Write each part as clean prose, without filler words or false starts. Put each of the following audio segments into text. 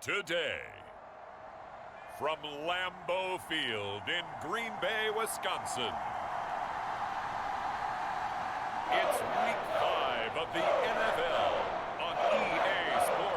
Today, from Lambeau Field in Green Bay, Wisconsin, it's Week 5 of the NFL on EA Sports.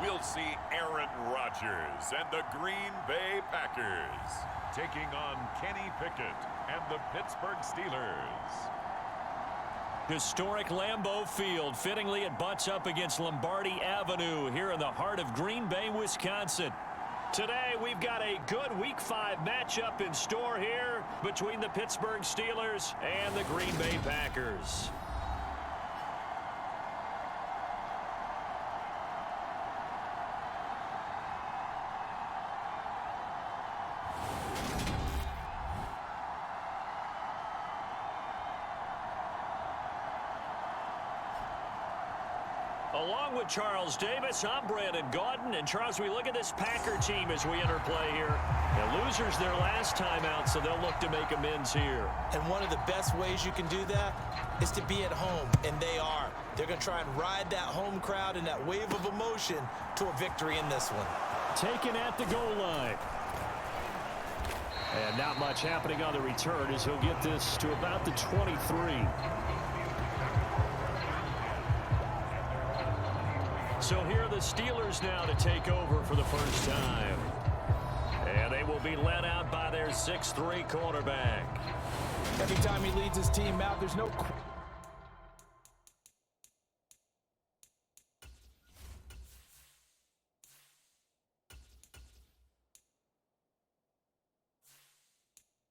We'll see Aaron Rodgers and the Green Bay Packers taking on Kenny Pickett and the Pittsburgh Steelers. Historic Lambeau Field. Fittingly, it butts up against Lombardi Avenue here in the heart of Green Bay, Wisconsin. Today, we've got a good Week 5 matchup in store here between the Pittsburgh Steelers and the Green Bay Packers. Along with Charles Davis, I'm Brandon Gaudin. And Charles, we look at this Packer team as we enter play here. The losers their last time out, so they'll look to make amends here. And one of the best ways you can do that is to be at home, and they are. They're going to try and ride that home crowd and that wave of emotion to a victory in this one. Taken at the goal line. And not much happening on the return as he'll get this to about the 23. So here are the Steelers now to take over for the first time. And they will be led out by their 6'3" quarterback. Every time he leads his team out, there's no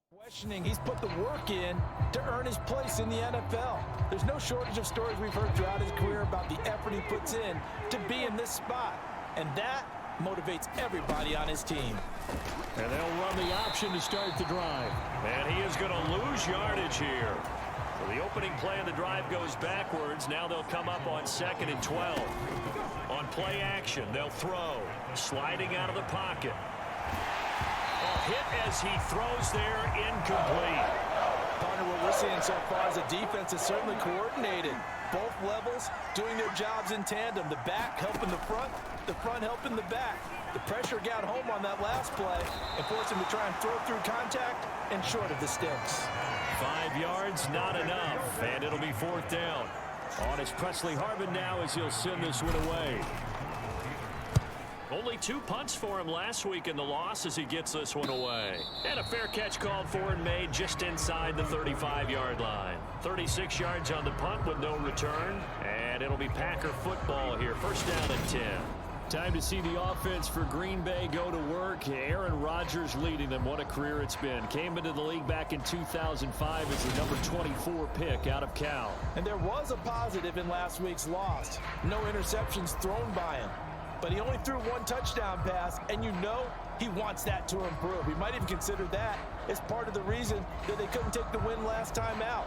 questioning. He's put the work in to earn his place in the NFL. There's no shortage of stories we've heard throughout his career about the effort he puts in to be in this spot. And that motivates everybody on his team. And they'll run the option to start the drive. And he is going to lose yardage here. So the opening play of the drive goes backwards. Now they'll come up on 2nd and 12. On play action, they'll throw. Sliding out of the pocket. Hit as he throws there, incomplete. Partner, what we're seeing so far is the defense is certainly coordinated. Both levels doing their jobs in tandem. The back helping the front helping the back. The pressure got home on that last play and forced him to try and throw through contact and short of the sticks. 5 yards, not enough, and it'll be 4th down. On is Presley Harvin now as he'll send this one away. Only 2 punts for him last week in the loss as he gets this one away. And a fair catch called for and made just inside the 35-yard line. 36 yards on the punt with no return. And it'll be Packer football here. First down and 10. Time to see the offense for Green Bay go to work. Aaron Rodgers leading them. What a career it's been. Came into the league back in 2005 as the number 24 pick out of Cal. And there was a positive in last week's loss. No interceptions thrown by him. But he only threw 1 touchdown pass, and you know he wants that to improve. He might even consider that as part of the reason that they couldn't take the win last time out.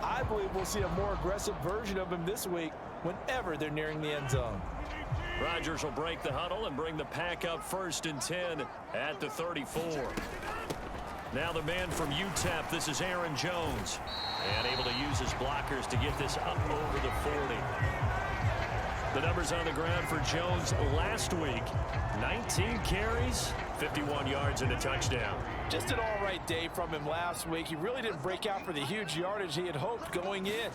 I believe we'll see a more aggressive version of him this week whenever they're nearing the end zone. Rodgers will break the huddle and bring the pack up 1st and 10 at the 34. Now the man from UTEP, this is Aaron Jones. And able to use his blockers to get this up over the 40. The numbers on the ground for Jones last week. 19 carries, 51 yards and a touchdown. Just an all-right day from him last week. He really didn't break out for the huge yardage he had hoped going in.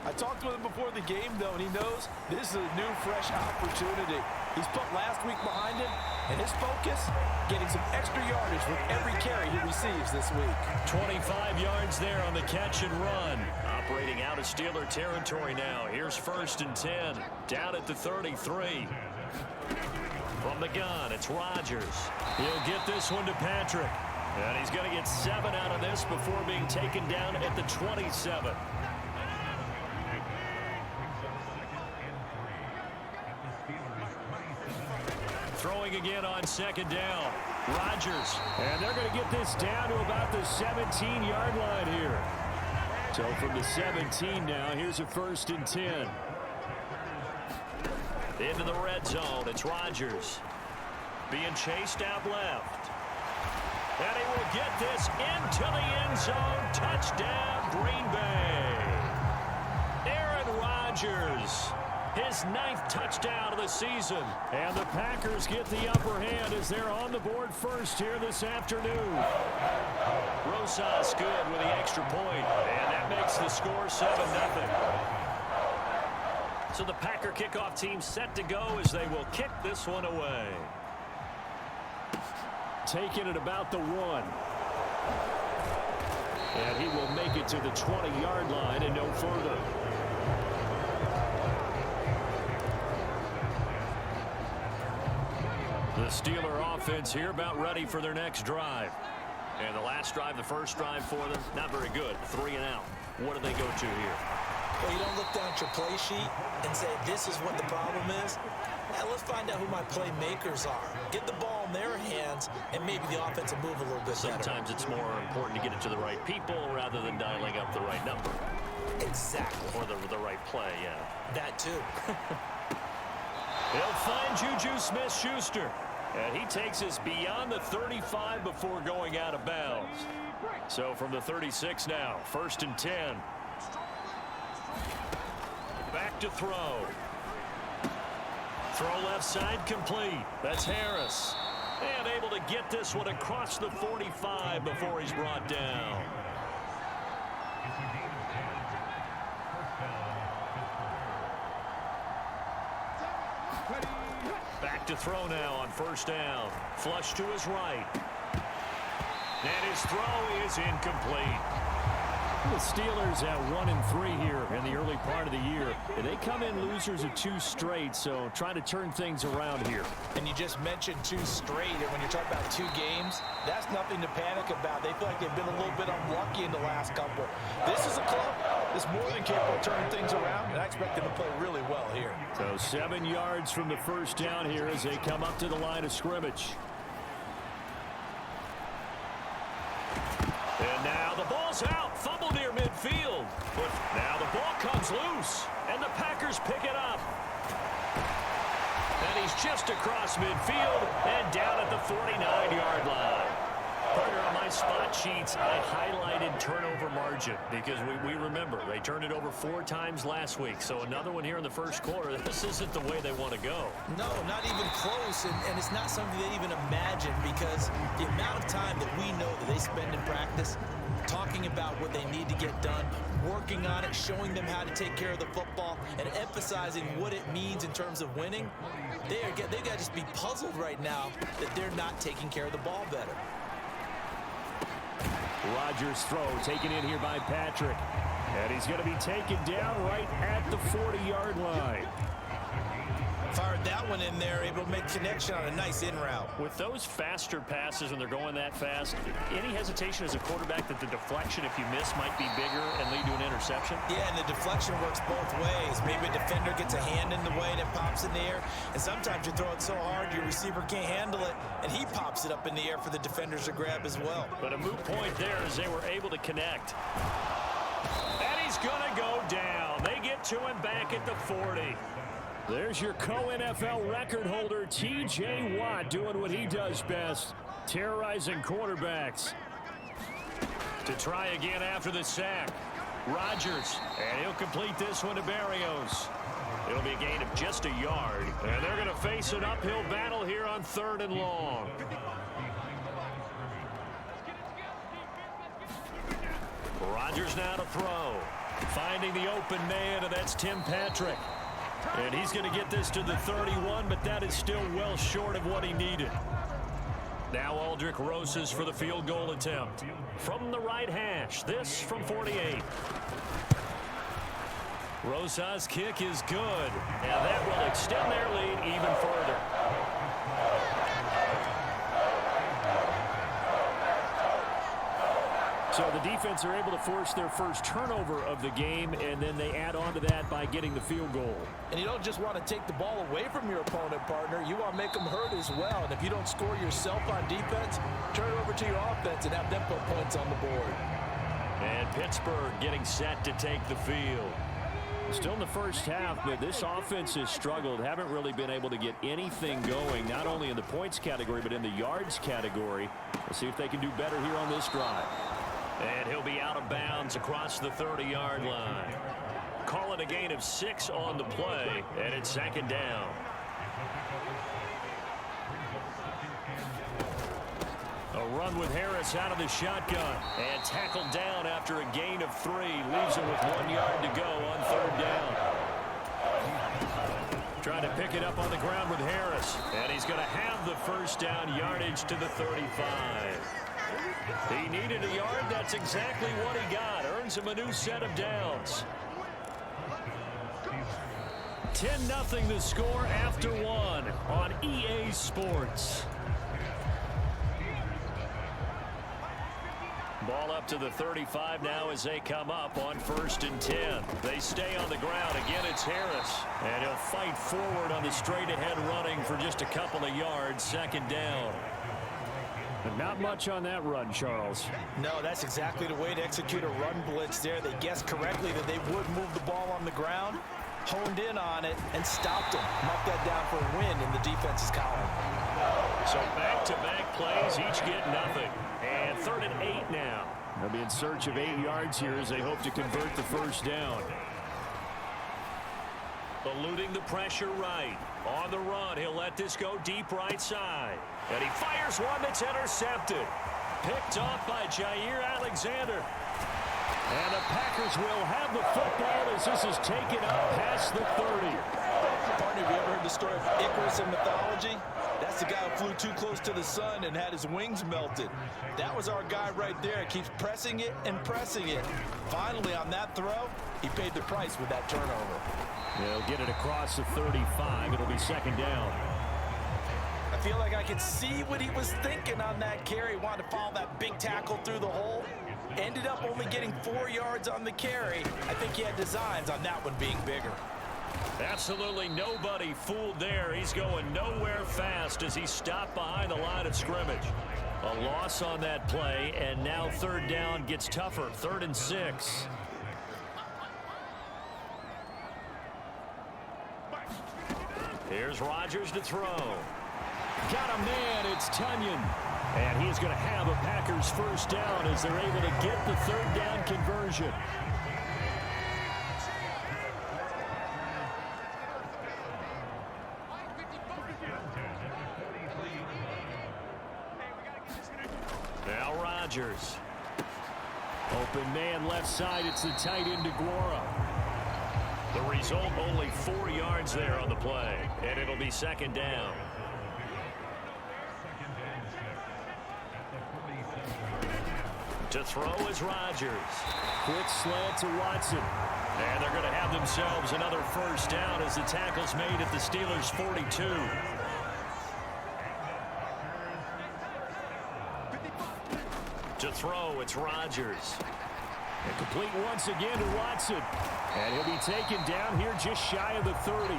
I talked with him before the game, though, and he knows this is a new, fresh opportunity. He's put last week behind him, and his focus, getting some extra yardage with every carry he receives this week. 25 yards there on the catch and run. Operating out of Steeler territory now. Here's 1st and 10. Down at the 33. From the gun, it's Rodgers. He'll get this one to Patrick. And he's going to get 7 out of this before being taken down at the 27. Throwing again on 2nd down. Rodgers. And they're going to get this down to about the 17-yard line here. So from the 17 now, here's a 1st and 10. Into the red zone, it's Rodgers. Being chased out left. And he will get this into the end zone. Touchdown, Green Bay. Aaron Rodgers, his 9th touchdown of the season. And the Packers get the upper hand as they're on the board first here this afternoon. Rosas good with the extra point, and that makes the score 7-0. So the Packer kickoff team set to go as they will kick this one away. Taking it about the 1. And he will make it to the 20-yard line and no further. The Steeler offense here about ready for their next drive. And the last drive, the first drive for them, not very good. 3 and out. What do they go to here? Well, you don't look down at your play sheet and say, this is what the problem is. Now, let's find out who my playmakers are. Get the ball in their hands, and maybe the offense will move a little bit better. Sometimes it's more important to get it to the right people rather than dialing up the right number. Exactly. Or the right play, yeah. That too. They'll find Juju Smith-Schuster. And he takes us beyond the 35 before going out of bounds. So from the 36 now, 1st and 10. Back to throw. Throw left side complete. That's Harris. And able to get this one across the 45 before he's brought down. Back to throw now on 1st down. Flush to his right. And his throw is incomplete. The Steelers at 1-3 here in the early part of the year. And they come in losers of 2 straight, so trying to turn things around here. And you just mentioned 2 straight, and when you're talking about 2 games, that's nothing to panic about. They feel like they've been a little bit unlucky in the last couple. This is a club that's more than capable of turning things around, and I expect them to play really well here. So 7 yards from the 1st down here as they come up to the line of scrimmage. And now the ball's out. Fumble near midfield. But now the ball comes loose. And the Packers pick it up. And he's just across midfield and down at the 49-yard line. Partner, on my spot sheets, I highlighted turnover margin because we remember they turned it over 4 times last week. So another one here in the first quarter. This isn't the way they want to go. No, not even close. And it's not something they even imagine because the amount of time that we know that they spend in practice talking about what they need to get done, working on it, showing them how to take care of the football, and emphasizing what it means in terms of winning, they've got to just be puzzled right now that they're not taking care of the ball better. Rodgers' throw taken in here by Patrick. And he's going to be taken down right at the 40-yard line. Fired that one in there, able to make connection on a nice in route. With those faster passes when they're going that fast, any hesitation as a quarterback that the deflection, if you miss, might be bigger and lead to an interception? Yeah, and the deflection works both ways. Maybe a defender gets a hand in the way and it pops in the air. And sometimes you throw it so hard your receiver can't handle it, and he pops it up in the air for the defenders to grab as well. But a moot point there as they were able to connect. And he's going to go down. They get to him back at the 40. There's your co-NFL record holder, T.J. Watt, doing what he does best, terrorizing quarterbacks. To try again after the sack. Rodgers, and he'll complete this one to Berrios. It'll be a gain of just a yard, and they're going to face an uphill battle here on 3rd and long. Rodgers now to throw. Finding the open man, and that's Tim Patrick. And he's going to get this to the 31, but that is still well short of what he needed. Now Aldrick Rosas for the field goal attempt. From the right hash, this from 48. Rosas' kick is good, and that will extend their lead even further. So the defense are able to force their first turnover of the game, and then they add on to that by getting the field goal. And you don't just want to take the ball away from your opponent, partner. You want to make them hurt as well. And if you don't score yourself on defense, turn it over to your offense and have them put points on the board. And Pittsburgh getting set to take the field. Still in the first half, but this offense has struggled. Haven't really been able to get anything going, not only in the points category, but in the yards category. Let's see if they can do better here on this drive. And he'll be out of bounds across the 30-yard line. Call it a gain of 6 on the play, and it's second down. A run with Harris out of the shotgun and tackled down after a gain of 3. Leaves him with 1 yard to go on third down. Trying to pick it up on the ground with Harris. And he's going to have the first down, yardage to the 35. He needed a yard. That's exactly what he got. Earns him a new set of downs. 10-0 the score after 1 on EA Sports. Ball up to the 35 now as they come up on 1st and 10. They stay on the ground. Again, it's Harris. And he'll fight forward on the straight-ahead running for just a couple of yards. Second down. But not much on that run, Charles. No, that's exactly the way to execute a run blitz there. They guessed correctly that they would move the ball on the ground, honed in on it, and stopped him. Marked that down for a win in the defense's column. So back-to-back plays, each get nothing. And 3rd and 8 now. They'll be in search of 8 yards here as they hope to convert the first down. Eluding the pressure right. On the run, he'll let this go deep right side. And he fires one that's intercepted. Picked off by Jair Alexander. And the Packers will have the football as this is taken up past the 30. Partner, have you ever heard the story of Icarus in mythology? That's the guy who flew too close to the sun and had his wings melted. That was our guy right there. He keeps pressing it and pressing it. Finally, on that throw, he paid the price with that turnover. They'll get it across the 35. It'll be second down. I feel like I could see what he was thinking on that carry. He wanted to follow that big tackle through the hole. Ended up only getting 4 yards on the carry. I think he had designs on that one being bigger. Absolutely nobody fooled there. He's going nowhere fast as he stopped behind the line of scrimmage. A loss on that play, and now third down gets tougher. 3rd and 6. Here's Rodgers to throw. Got a man, it's Tunyon. And he's going to have a Packers first down as they're able to get the third down conversion. Now Rodgers. Open man left side. It's the tight end DeGuara. The result, only 4 yards there on the play. And it'll be second down. To throw is Rodgers. Quick slant to Watson. And they're going to have themselves another first down as the tackle's made at the Steelers' 42. To throw, it's Rodgers. And complete once again to Watson. And he'll be taken down here just shy of the 30.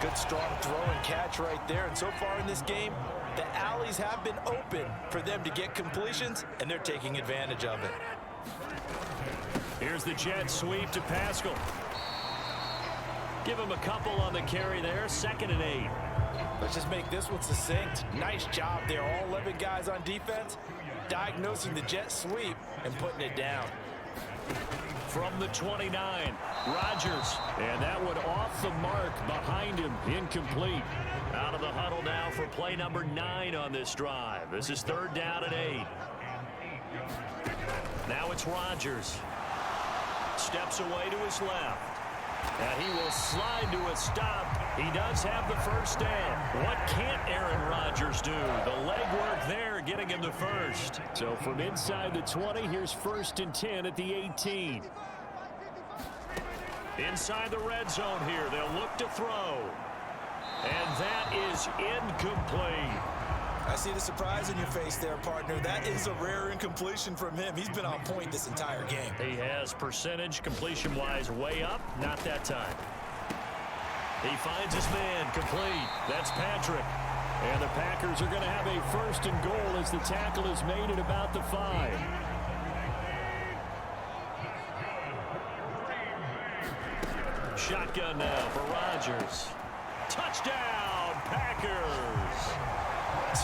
Good strong throw and catch right there. And so far in this game, the alleys have been open for them to get completions, and they're taking advantage of it. Here's the jet sweep to Pascal. Give him a couple on the carry there. 2nd and 8. Let's just make this one succinct. Nice job there. All 11 guys on defense diagnosing the jet sweep and putting it down. From the 29, Rodgers. And that one off the mark behind him. Incomplete. Out of the huddle now for play number 9 on this drive. This is 3rd down and 8. Now it's Rodgers. Steps away to his left. And he will slide to a stop. He does have the first down. What can't Aaron Rodgers do? The leg work there getting him the first. So from inside the 20, here's 1st and 10 at the 18. Inside the red zone here, they'll look to throw. And that is incomplete. I see the surprise in your face there, partner. That is a rare incompletion from him. He's been on point this entire game. He has percentage completion-wise way up. Not that time. He finds his man complete. That's Patrick. And the Packers are going to have a 1st and goal as the tackle is made at about the 5. shotgun now for Rodgers. Touchdown, Packers.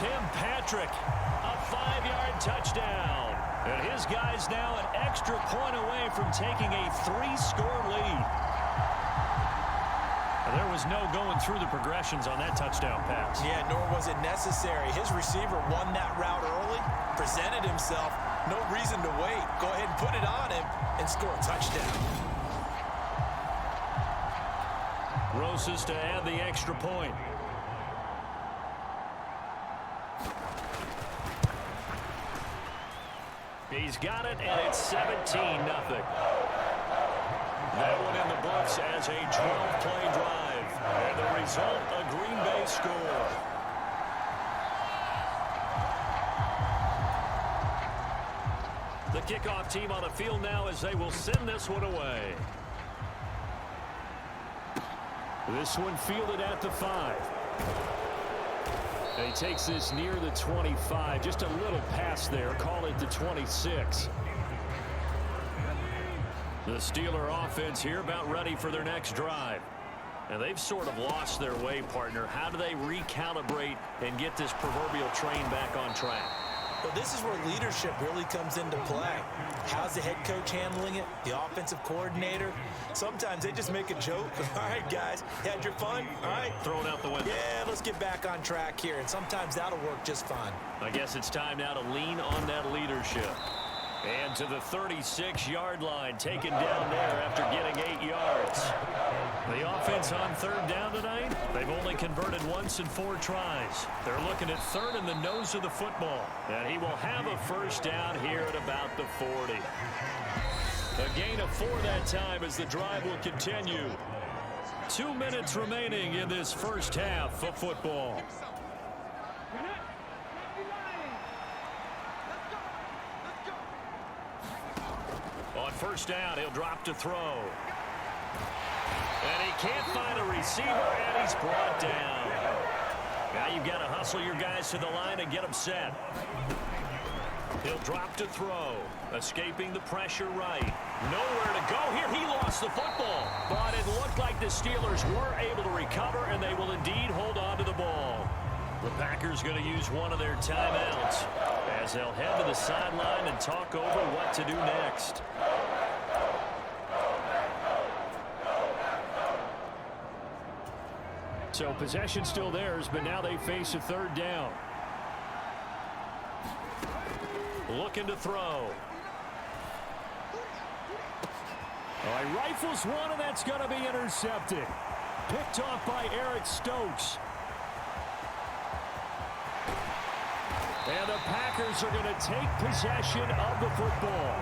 Tim Patrick, a 5-yard touchdown. And his guys now an extra point away from taking a 3-score lead. There was no going through the progressions on that touchdown pass. Yeah, nor was it necessary. His receiver won that route early, presented himself. No reason to wait. Go ahead and put it on him and score a touchdown. Roses to add the extra point. He's got it, and it's 17-0. That one in the books as a 12-play drive. And the result, a Green Bay score. The kickoff team on the field now as they will send this one away. This one fielded at the 5. And he takes this near the 25. Just a little pass there. Call it the 26. The Steeler offense here about ready for their next drive. And they've sort of lost their way, partner. How do they recalibrate and get this proverbial train back on track? Well, this is where leadership really comes into play. How's the head coach handling it? The offensive coordinator? Sometimes they just make a joke. All right, guys, had your fun? All right. Throw it out the window. Yeah, let's get back on track here. And sometimes that'll work just fine. I guess it's time now to lean on that leadership. And to the 36-yard line, taken down there after getting 8 yards. The offense on third down tonight, they've only converted once in 4 tries. They're looking at third in the nose of the football. And he will have a first down here at about the 40. A gain of 4 that time as the drive will continue. 2 minutes remaining in this first half of football. On first down, he'll drop to throw. And he can't find a receiver, and he's brought down. Now you've got to hustle your guys to the line and get them set. He'll drop to throw, escaping the pressure right. Nowhere to go here. He lost the football. But it looked like the Steelers were able to recover, and they will indeed hold on to the ball. The Packers going to use one of their timeouts as they'll head to the sideline and talk over what to do next. So possession still theirs, but now they face a third down. Looking to throw. All right, rifles one, and that's going to be intercepted. Picked off by Eric Stokes. And the Packers are going to take possession of the football.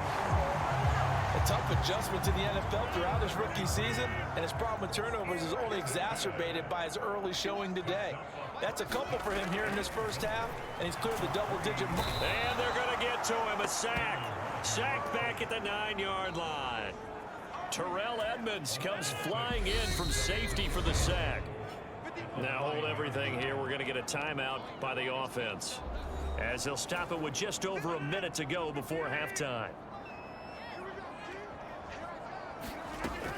A tough adjustment to the NFL throughout his rookie season, and his problem with turnovers is only exacerbated by his early showing today. That's a couple for him here in this first half, and he's cleared the double-digit mark. And they're going to get to him, a sack. Sack back at the 9-yard line. Terrell Edmonds comes flying in from safety for the sack. Now hold everything here. We're going to get a timeout by the offense, as they'll stop it with just over a minute to go before halftime.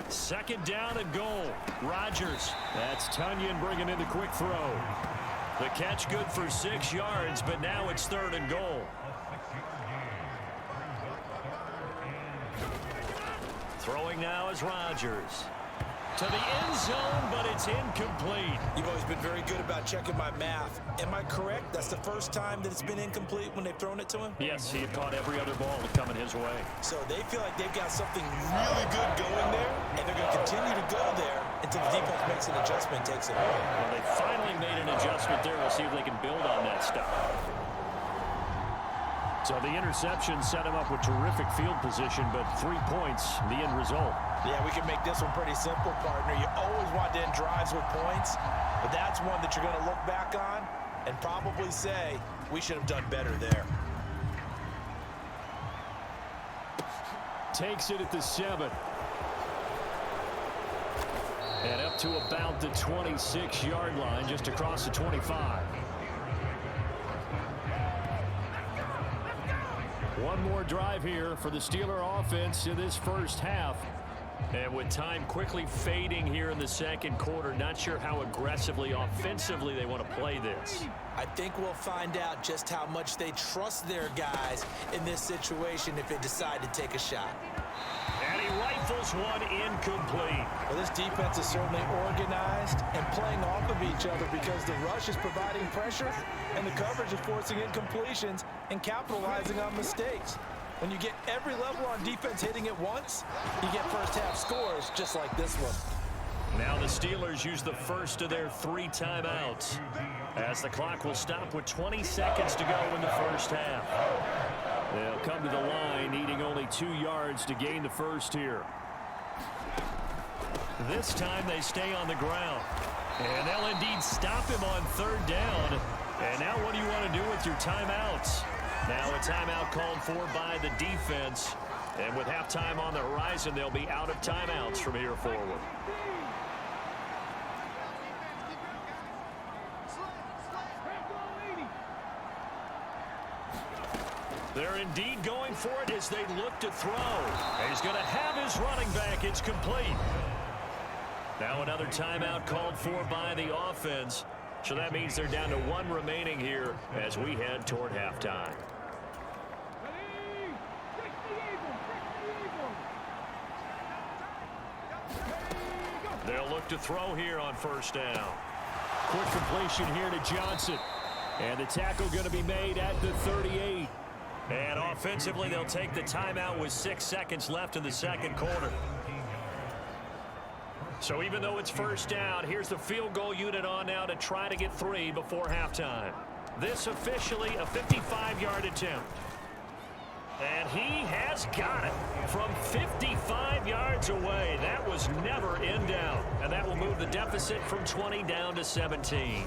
Second down and goal. Rodgers. That's Tunyon bringing in the quick throw. The catch good for 6 yards, but now it's third and goal. Throwing now is Rodgers. To the end zone, but it's incomplete. You've always been very good about checking my math. Am I correct? That's the first time that it's been incomplete when they've thrown it to him? Yes, he had caught every other ball coming his way. So they feel like they've got something really good going there, and they're going to continue to go there until the defense makes an adjustment and takes it away. Well, they finally made an adjustment there. We'll see if they can build on that stuff. So the interception set him up with terrific field position, but 3 points, the end result. Yeah, we can make this one pretty simple, partner. You always want to end drives with points, but that's one that you're going to look back on and probably say, we should have done better there. Takes it at the 7. And up to about the 26-yard line, just across the 25. One more drive here for the Steeler offense in this first half. And with time quickly fading here in the second quarter, not sure how aggressively, offensively they want to play this. I think we'll find out just how much they trust their guys in this situation if they decide to take a shot. And he rifles one incomplete. Well, this defense is certainly organized and playing off of each other because the rush is providing pressure and the coverage is forcing incompletions and capitalizing on mistakes. When you get every level on defense hitting at once, you get first-half scores just like this one. Now the Steelers use the first of their 3 timeouts as the clock will stop with 20 seconds to go in the first half. They'll come to the line needing only 2 yards to gain the first here. This time they stay on the ground. And they'll indeed stop him on 3rd down. And now what do you want to do with your timeouts? Now a timeout called for by the defense. And with halftime on the horizon, they'll be out of timeouts from here forward. They're indeed going for it as they look to throw. And he's going to have his running back. It's complete. Now another timeout called for by the offense. So that means they're down to 1 remaining here as we head toward halftime. They'll look to throw here on 1st down. Quick completion here to Johnson. And the tackle going to be made at the 38. And offensively, they'll take the timeout with 6 seconds left in the second quarter. So even though it's 1st down, here's the field goal unit on now to try to get 3 before halftime. This officially a 55-yard attempt. And he has got it from 55 yards away. That was never in doubt. And that will move the deficit from 20 down to 17.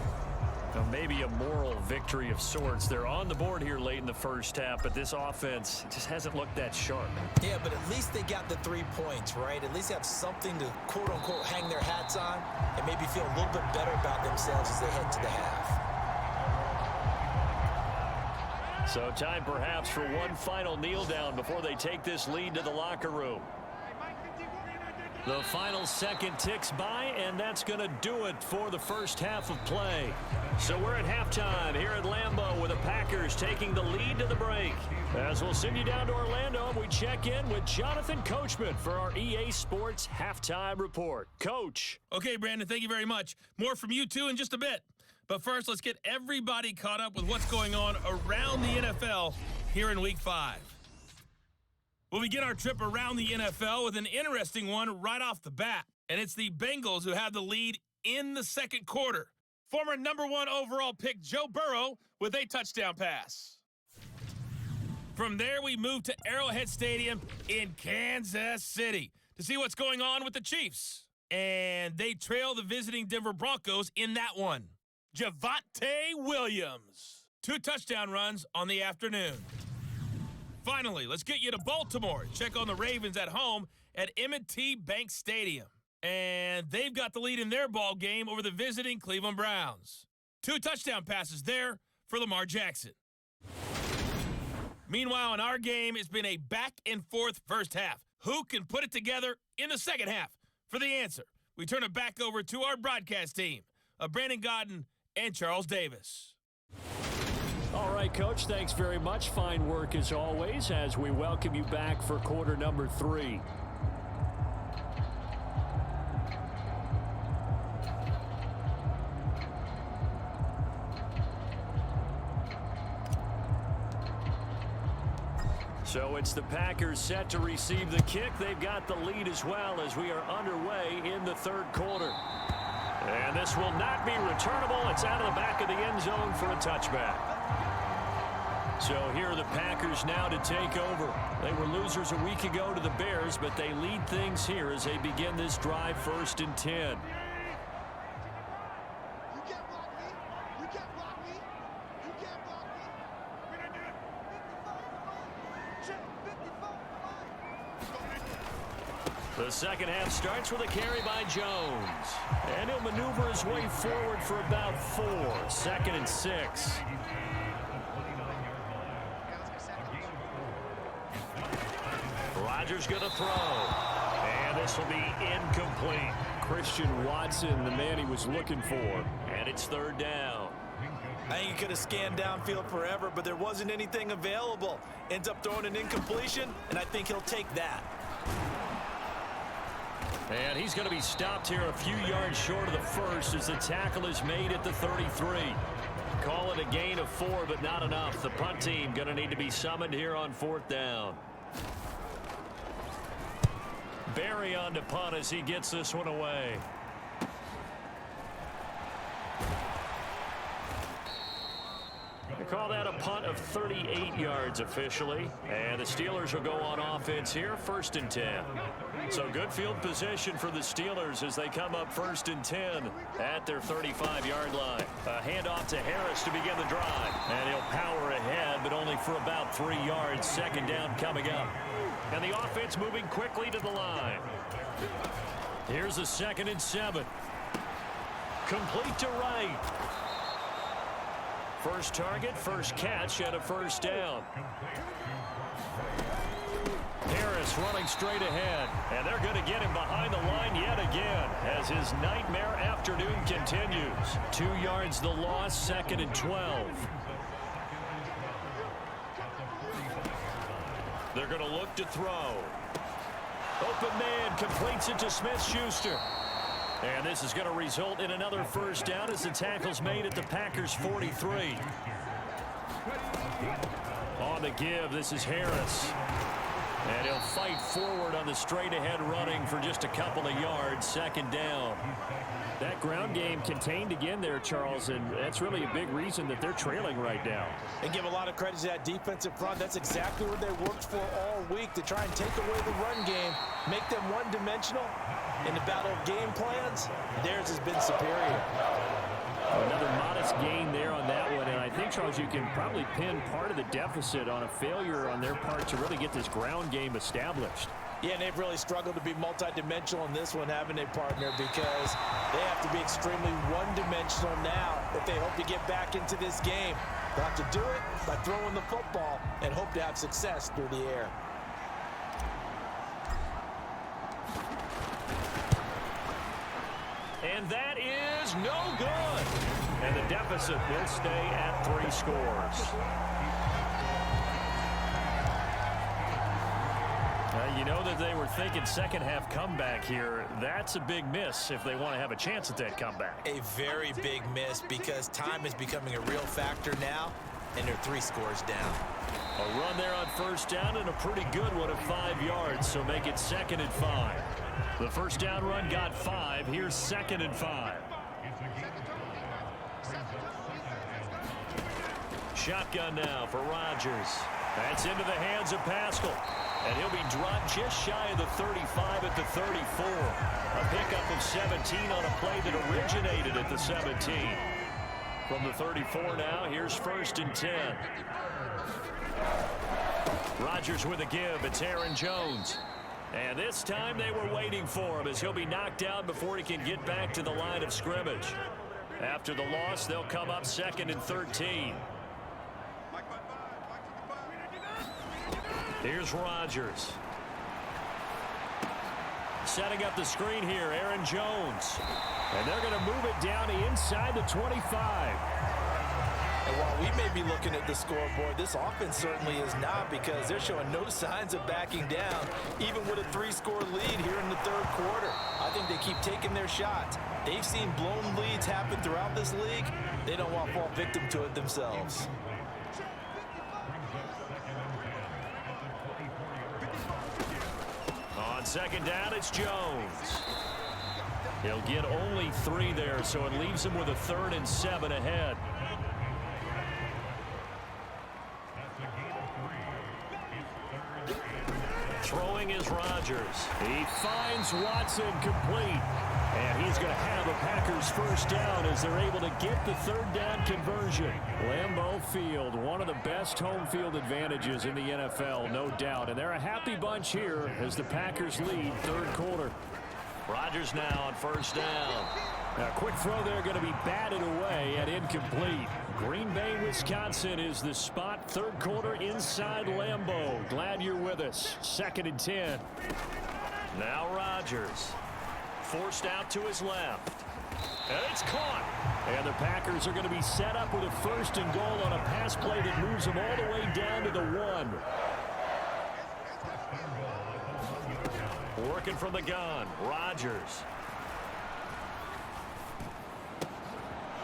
Now maybe a moral victory of sorts. They're on the board here late in the first half, but this offense just hasn't looked that sharp. Yeah, but at least they got the 3 points, right? At least have something to, quote-unquote, hang their hats on and maybe feel a little bit better about themselves as they head to the half. So time perhaps for one final kneel down before they take this lead to the locker room. The final second ticks by, and that's going to do it for the first half of play. So we're at halftime here at Lambeau with the Packers taking the lead to the break. As we'll send you down to Orlando, we check in with Jonathan Coachman for our EA Sports Halftime Report. Coach. Okay, Brandon, thank you very much. More from you, too, in just a bit. But first, let's get everybody caught up with what's going on around the NFL here in Week 5. We'll begin our trip around the NFL with an interesting one right off the bat. And it's the Bengals who have the lead in the second quarter. Former #1 overall pick Joe Burrow with a touchdown pass. From there, we move to Arrowhead Stadium in Kansas City to see what's going on with the Chiefs. And they trail the visiting Denver Broncos in that one. Javonte Williams. 2 touchdown runs on the afternoon. Finally, let's get you to Baltimore. Check on the Ravens at home at M&T Bank Stadium. And they've got the lead in their ball game over the visiting Cleveland Browns. 2 touchdown passes there for Lamar Jackson. Meanwhile, in our game, it's been a back-and-forth first half. Who can put it together in the second half? For the answer, we turn it back over to our broadcast team of Brandon Godden and Charles Davis. All right, Coach, thanks very much. Fine work as always as we welcome you back for quarter number 3. So it's the Packers set to receive the kick. They've got the lead as well as we are underway in the third quarter. And this will not be returnable. It's out of the back of the end zone for a touchback. So here are the Packers now to take over. They were losers a week ago to the Bears, but they lead things here as they begin this drive 1st and 10. The second half starts with a carry by Jones. And he'll maneuver his way forward for about 4. 2nd and 6. Rodgers going to throw. And this will be incomplete. Christian Watson, the man he was looking for. And it's third down. I think he could have scanned downfield forever, but there wasn't anything available. Ends up throwing an incompletion, and I think he'll take that. And he's going to be stopped here a few yards short of the first as the tackle is made at the 33. Call it a gain of 4, but not enough. The punt team going to need to be summoned here on fourth down. Barry on to punt as he gets this one away. They call that a punt of 38 yards officially. And the Steelers will go on offense here, 1st and 10. So good field position for the Steelers as they come up 1st and 10 at their 35-yard line. A handoff to Harris to begin the drive. And he'll power ahead, but only for about 3 yards. 2nd down coming up. And the offense moving quickly to the line. Here's a 2nd and 7. Complete to Wright. First target, first catch, and a 1st down. Harris running straight ahead, and they're going to get him behind the line yet again as his nightmare afternoon continues. 2 yards the loss, 2nd and 12. They're going to look to throw. Open man completes it to Smith-Schuster. And this is going to result in another 1st down as the tackle's made at the Packers' 43. On the give, this is Harris. And he'll fight forward on the straight-ahead running for just a couple of yards. 2nd down. That ground game contained again there, Charles, and that's really a big reason that they're trailing right now. And give a lot of credit to that defensive front. That's exactly what they worked for all week, to try and take away the run game, make them one-dimensional. In the battle of game plans, theirs has been superior. Another modest gain there on that one, and I think, Charles, you can probably pin part of the deficit on a failure on their part to really get this ground game established. Yeah, and they've really struggled to be multidimensional in this one, haven't they, partner? Because they have to be extremely one-dimensional now if they hope to get back into this game. They'll have to do it by throwing the football and hope to have success through the air. And that is no good. And the deficit will stay at 3 scores. You know that they were thinking second half comeback here. That's a big miss if they want to have a chance at that comeback. A very big miss because time is becoming a real factor now, and they're 3 scores down. A run there on 1st down and a pretty good one of 5 yards, so make it 2nd and 5. The 1st down run got 5. Here's 2nd and 5. Shotgun now for Rodgers. That's into the hands of Pascal. And he'll be dropped just shy of the 35 at the 34. A pickup of 17 on a play that originated at the 17. From the 34 now, here's 1st and 10. Rodgers with a give. It's Aaron Jones. And this time they were waiting for him as he'll be knocked out before he can get back to the line of scrimmage. After the loss, they'll come up 2nd and 13. Here's Rodgers. Setting up the screen here, Aaron Jones. And they're going to move it down to inside the 25. And while we may be looking at the scoreboard, this offense certainly is not, because they're showing no signs of backing down, even with a 3-score lead here in the 3rd quarter. I think they keep taking their shots. They've seen blown leads happen throughout this league. They don't want to fall victim to it themselves. On 2nd down, it's Jones. He'll get only 3 there, so it leaves him with a 3rd and 7 ahead. Throwing is Rodgers. He finds Watson complete. And he's going to have a Packers 1st down as they're able to get the 3rd down conversion. Lambeau Field, one of the best home field advantages in the NFL, no doubt. And they're a happy bunch here as the Packers lead 3rd quarter. Rodgers now on 1st down. A quick throw there going to be batted away and incomplete. Green Bay, Wisconsin is the spot. 3rd quarter inside Lambeau. Glad you're with us. 2nd and 10. Now Rodgers. Forced out to his left. And it's caught. And the Packers are going to be set up with a 1st and goal on a pass play that moves them all the way down to the 1. Working from the gun, Rodgers.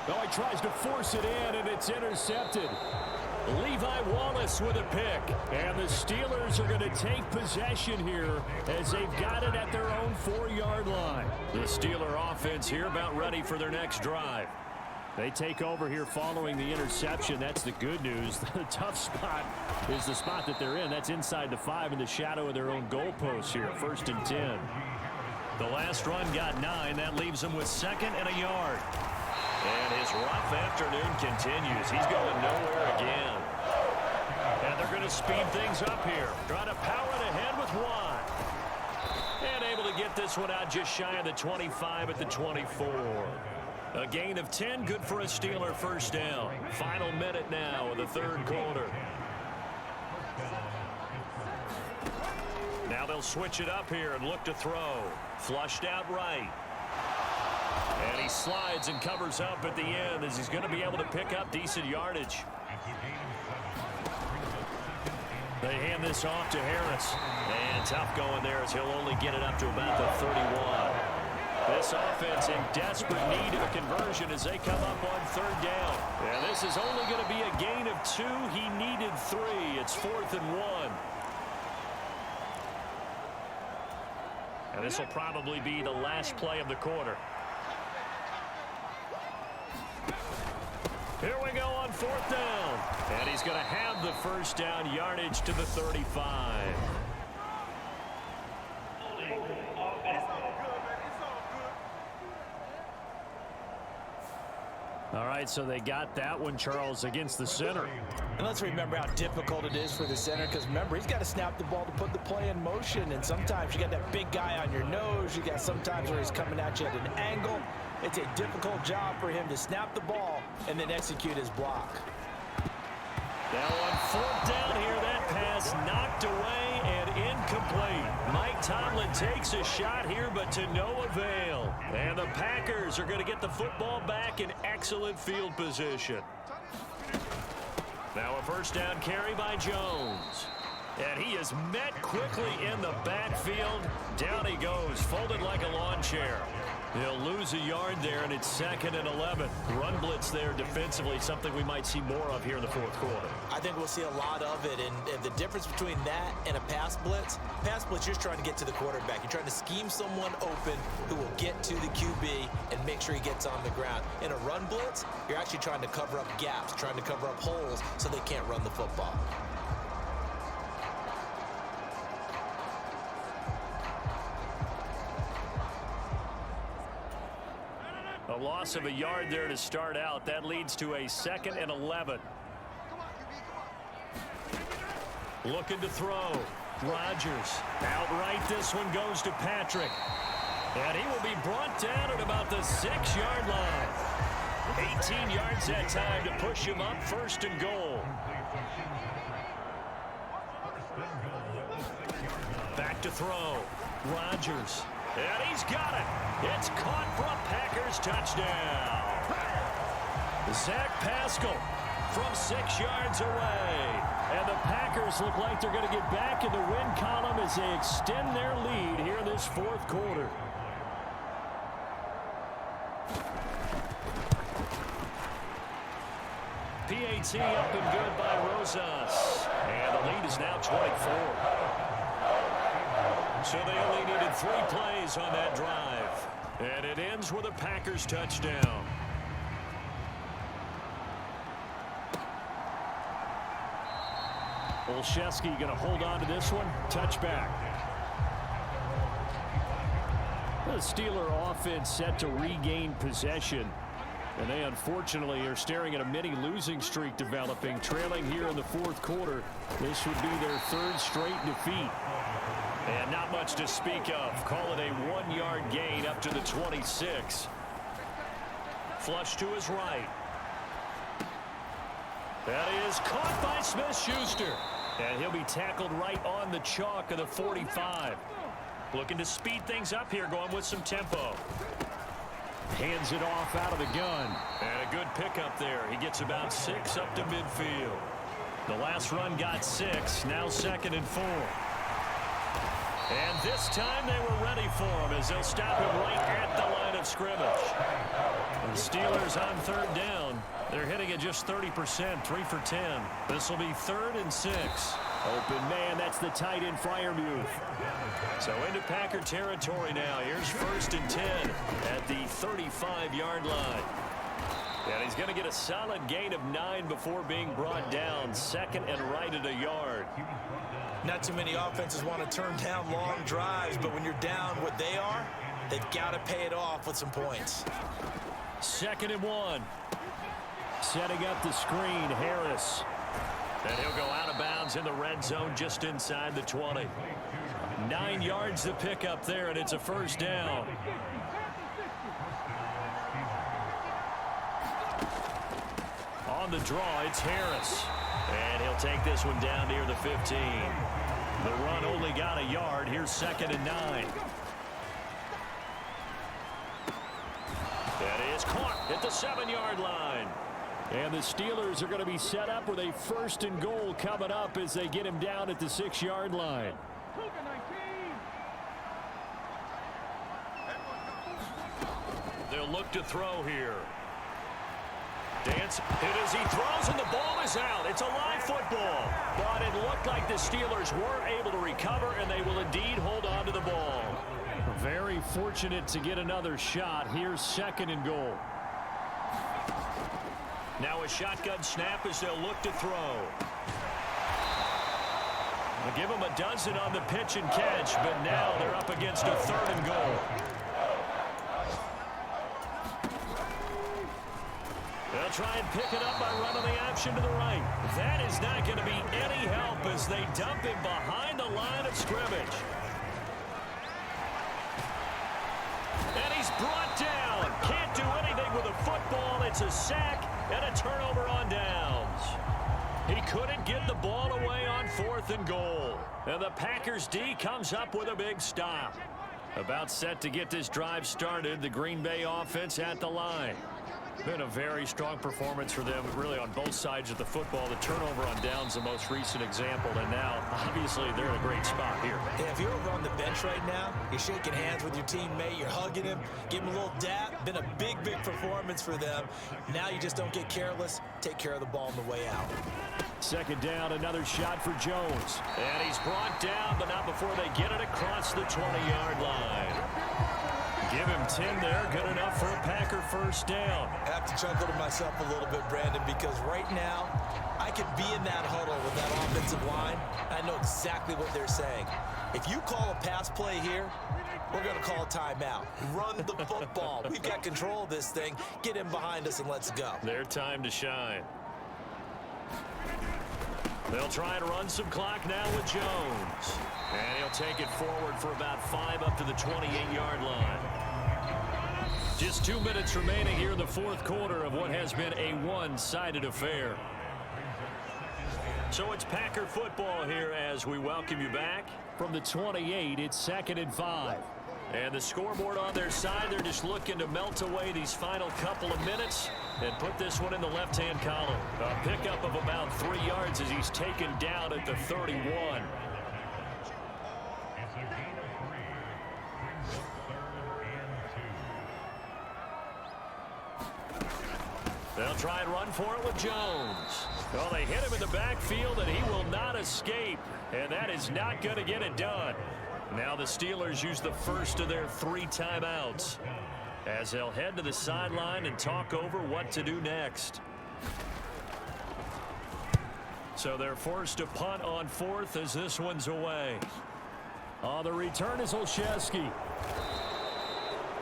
Oh, he tries to force it in, and it's intercepted. Levi Wallace with a pick. And the Steelers are going to take possession here as they've got it at their own 4-yard line. The Steeler offense here about ready for their next drive. They take over here following the interception. That's the good news. The tough spot is the spot that they're in. That's inside the 5 in the shadow of their own goalpost here. 1st and 10. The last run got 9. That leaves them with 2nd and a yard. And his rough afternoon continues. He's going nowhere again. And they're going to speed things up here. Trying to power it ahead with Watt. And able to get this one out just shy of the 25 at the 24. A gain of 10, good for a Steeler 1st down. Final minute now of the 3rd quarter. Now they'll switch it up here and look to throw. Flushed out right. And he slides and covers up at the end as he's going to be able to pick up decent yardage. They hand this off to Harris. And tough going there as he'll only get it up to about the 31. This offense in desperate need of a conversion as they come up on 3rd down. And this is only going to be a gain of 2. He needed 3. It's 4th and 1. And this will probably be the last play of the quarter. Here we go on 4th down. And he's going to have the 1st down yardage to the 35. All right, so they got that one, Charles, against the center. And let's remember how difficult it is for the center, because remember, he's got to snap the ball to put the play in motion, and sometimes you got that big guy on your nose. You got sometimes where he's coming at you at an angle. It's a difficult job for him to snap the ball and then execute his block. Now on 4th down here, that pass knocked away and incomplete. Mike Tomlin takes a shot here, but to no avail. And the Packers are going to get the football back in excellent field position. Now a 1st down carry by Jones. And he is met quickly in the backfield. Down he goes, folded like a lawn chair. He'll lose a yard there, and it's 2nd and 11. Run blitz there defensively, something we might see more of here in the 4th quarter. I think we'll see a lot of it, and the difference between that and a pass blitz, you're just trying to get to the quarterback. You're trying to scheme someone open who will get to the QB and make sure he gets on the ground. In a run blitz, you're actually trying to cover up gaps, trying to cover up holes so they can't run the football. A loss of a yard there to start out. That leads to a 2nd and 11. Looking to throw. Rodgers. Outright, this one goes to Patrick. And he will be brought down at about the 6-yard line. 18 yards that time to push him up 1st and goal. Back to throw. Rodgers. And he's got it. It's caught for a Packers touchdown. Zach Pascal from 6 yards away. And the Packers look like they're going to get back in the win column as they extend their lead here in this 4th quarter. PAT up and good by Rosas. And the lead is now 24. So they only needed 3 plays on that drive. And it ends with a Packers touchdown. Olszewski going to hold on to this one. Touchback. The Steeler offense set to regain possession. And they unfortunately are staring at a mini losing streak developing, trailing here in the 4th quarter. This would be their 3rd straight defeat. And not much to speak of. Call it a 1-yard gain up to the 26. Flush to his right. That is caught by Smith-Schuster. And he'll be tackled right on the chalk of the 45. Looking to speed things up here, going with some tempo. Hands it off out of the gun. And a good pickup there. He gets about 6 up to midfield. The last run got 6. Now 2nd and 4. And this time they were ready for him as they'll stop him right at the line of scrimmage. The Steelers on 3rd down. They're hitting at just 30%, 3 for 10. This will be 3rd and 6. Open man, that's the tight end Freiermuth. So into Packer territory now. Here's 1st and 10 at the 35-yard line. And he's going to get a solid gain of 9 before being brought down. 2nd and right at a yard. Not too many offenses want to turn down long drives, but when you're down what they are, they've got to pay it off with some points. 2nd and 1. Setting up the screen, Harris. And he'll go out of bounds in the red zone just inside the 20. 9 yards to pick up there, and it's a 1st down. On the draw, it's Harris. And he'll take this one down near the 15. The run only got a yard. Here's 2nd and 9. That is caught at the 7-yard line. And the Steelers are going to be set up with a 1st and goal coming up as they get him down at the 6-yard line. They'll look to throw here. Dance it as he throws, and the ball is out. It's a live football. But it looked like the Steelers were able to recover, and they will indeed hold on to the ball. Very fortunate to get another shot. Here's 2nd and goal. Now a shotgun snap as they'll look to throw. They'll give them a dozen on the pitch and catch, but now they're up against a 3rd and goal. They'll try and pick it up by running the option to the right. That is not going to be any help as they dump him behind the line of scrimmage. And he's brought down. Can't do anything with a football. It's a sack and a turnover on downs. He couldn't get the ball away on 4th and goal. And the Packers D comes up with a big stop. About set to get this drive started, the Green Bay offense at the line. Been a very strong performance for them, really, on both sides of the football. The turnover on downs, the most recent example, and now, obviously, they're in a great spot here. Yeah, if you're over on the bench right now, you're shaking hands with your teammate, you're hugging him, give him a little dap. Been a big, big performance for them. Now you just don't get careless. Take care of the ball on the way out. 2nd down, another shot for Jones. And he's brought down, but not before they get it across the 20-yard line. Give him 10 there. Good enough for a Packer 1st down. I have to chuckle to myself a little bit, Brandon, because right now I could be in that huddle with that offensive line. I know exactly what they're saying. If you call a pass play here, we're going to call a timeout. Run the football. We've got control of this thing. Get him behind us and let's go. Their time to shine. They'll try and run some clock now with Jones. And he'll take it forward for about 5 up to the 28-yard line. Just 2 minutes remaining here in the 4th quarter of what has been a one-sided affair. So it's Packer football here as we welcome you back. From the 28, it's 2nd and 5. And the scoreboard on their side, they're just looking to melt away these final couple of minutes and put this one in the left-hand column. A pickup of about 3 yards as he's taken down at the 31. They'll try and run for it with Jones. Well, they hit him in the backfield, and he will not escape. And that is not going to get it done. Now the Steelers use the first of their 3 timeouts as they'll head to the sideline and talk over what to do next. So they're forced to punt on 4th as this one's away. The return is Olszewski.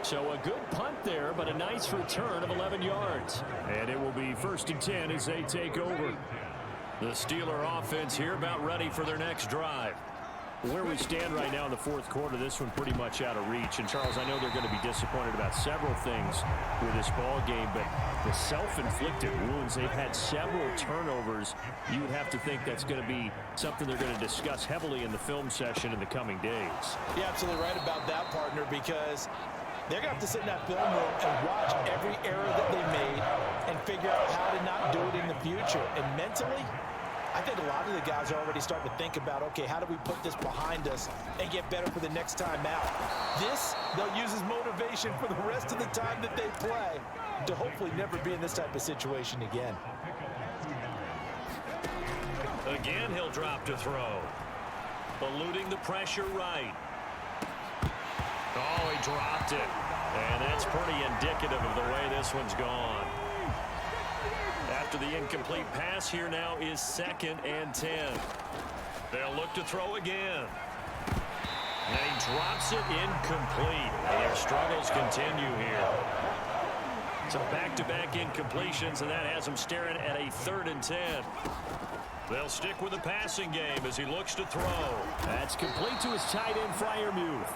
So a good punt there, but a nice return of 11 yards. And it will be 1st and 10 as they take over. The Steeler offense here about ready for their next drive. Where we stand right now in the fourth quarter, this one pretty much out of reach. And, Charles, I know they're going to be disappointed about several things with this ball game, but the self-inflicted wounds, they've had several turnovers. You would have to think that's going to be something they're going to discuss heavily in the film session in the coming days. You're absolutely right about that, partner, because they're going to have to sit in that film room and watch every error that they made and figure out how to not do it in the future. And mentally, I think a lot of the guys are already starting to think about, okay, how do we put this behind us and get better for the next time out? This, they'll use as motivation for the rest of the time that they play to hopefully never be in this type of situation again. Again, he'll drop to throw. Eluding the pressure right. Oh, he dropped it. And that's pretty indicative of the way this one's gone. After the incomplete pass, here now is 2nd and 10. They'll look to throw again. And he drops it incomplete. And their struggles continue here. So back-to-back incompletions, and that has them staring at a 3rd and 10. They'll stick with the passing game as he looks to throw. That's complete to his tight end, Freiermuth.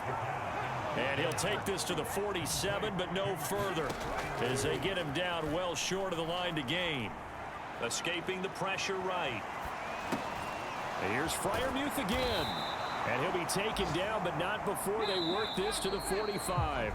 And he'll take this to the 47, but no further as they get him down well short of the line to gain. Escaping the pressure right. And here's Freiermuth again. And he'll be taken down, but not before they work this to the 45.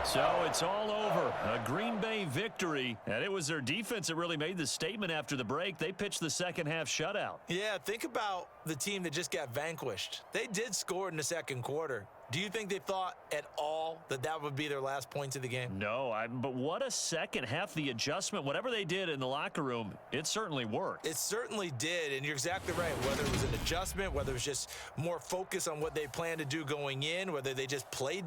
So it's all over. A Green Bay victory. And it was their defense that really made the statement after the break. They pitched the second half shutout. Yeah, think about the team that just got vanquished. They did score in the second quarter. Do you think they thought at all that that would be their last points of the game? No, but what a second half. The adjustment, whatever they did in the locker room, it certainly worked. It certainly did, and you're exactly right. Whether it was an adjustment, whether it was just more focus on what they planned to do going in, whether they just played